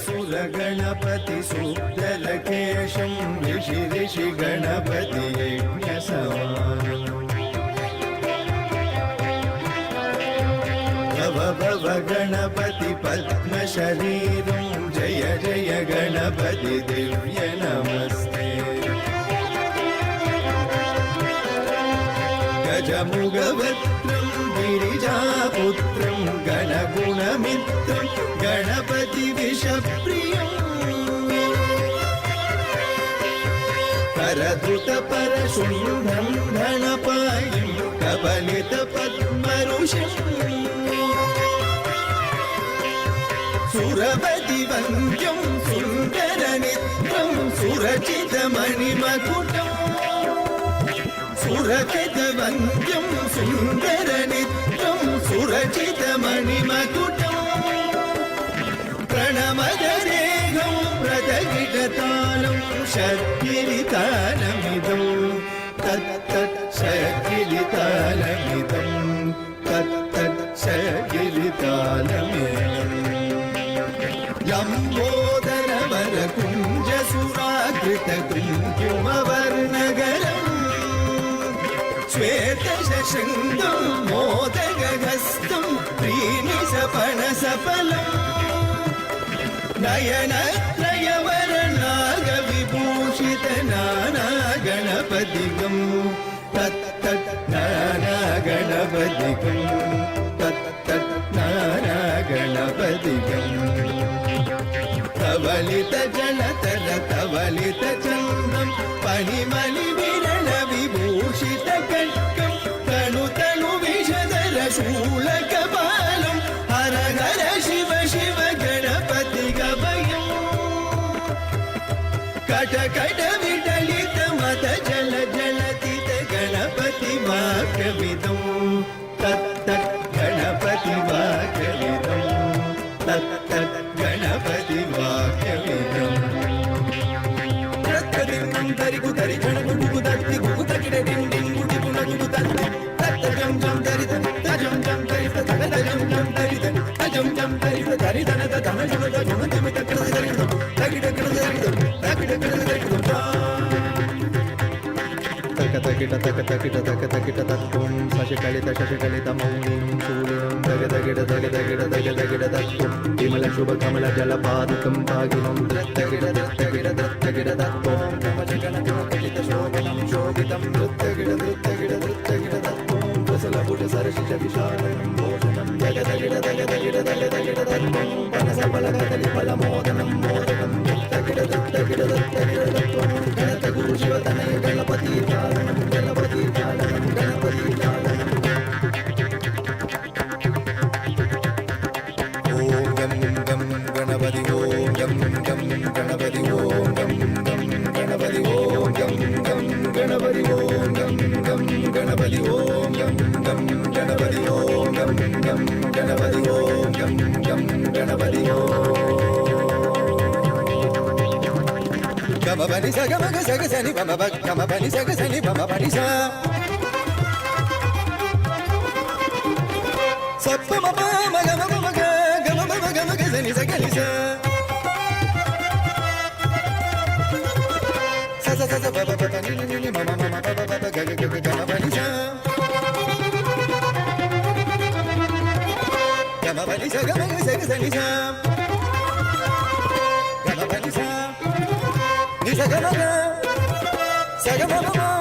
सुर गणपति सुब्दलकेशं ऋषि गणपति यज्ञसमानम् भव गणपति पद्मशरीरं जय जय गणपति दिव्य नमस्ते गजमुगवक्त्रं गिरिजापुत्रं गणगुणमित्रं गणपति विषप्रियं करधृतपरशुण्डं धनपायं कबलितपद्मरुषम् सुरपतिवन्द्यं सुन्दरनित्यं सुरचितमणिमकुटम् सुरचितवन्द्यं सुन्दरनित्यं सुरचितमणिमकुटम् प्रणमददेहं प्रतगिटतालं शक्तिरितालमिदं तत्तत् शक्तिरितालमिदं तत्तत् शक्तिरितालमिदम् लम्बोदरवरकुञ्जसुराकृतकुङ्कुमवर्णगरम् श्वेतशृङ्गं मोदकहस्तं त्रीनिसपणसफलम् नयनत्रयवरनागविभूषित नानागणपतिगं तत्तत् नानागणपतिगं तत्तत् नानागणपतिगम् तवलित जलतर तवलित चन्दं पणिमणिविरल विभूषित खड्गं तनु विषधर शूलकपालं हर हर शिव शिव गणपति गभयम् कट कट विटलित मत जल जलतित गणपति वाक्यविदं तत्तत् गणपति वाक्यविदं तत्तत् गणपति वाक्यविदम् रत्कदिं तरिगु तरि गणगुगु तत्ति गुगु तकिड डिं डिं गुडि गुणगु तत्ति तत्त जं जं तरित तजं जं तरित तजं जं तरित तजं जं तरित तरितन ततम जुग जुग तिमित कृत तरित तकिड कृत तरित तकिड कृत तरित तकिट तक तकिट तक तकिट तत्तुं शशिकलित शशिकलित मौलिं शूलिं तग तकिट तग तकिट तग तकिट तत्तुं विमल शुभ कमल जलपादुकं भागिनं तकिट तकिट तकिट तत्तुं नमजगन कलित शोभनं शोभितं तकिट तकिट तकिट तत्तुं कुशलभुज सरसिज विशालं भोजनं तग तकिट तकिट तत्तुं वनसफल कदली फलमोदनं मोदकं तकिट तकिट तत्तुं गणत गुरु शिवतनय गणपति गणपति चालनं गणपति चालनं ओम गम गम गणपति ओम गम गम गणपति ओम गम गम गणपति ओम गम गम गणपति ओम गम गम गणपति ओम गम गम गणपति ओम गम गम गणपति ओम गम गम गणपति गम बनि स गम ग स ग स नि बम ब गम बनि स ग स नि बम बनि स स प म प म ग म म ग गम ब म गम ग स नि स ग नि स स स स ब ब ब नि नि नि म म म ब ब ब ग ग ग गम बनि स गम बनि स गम ग स ग स नि स गम बनि स Sagama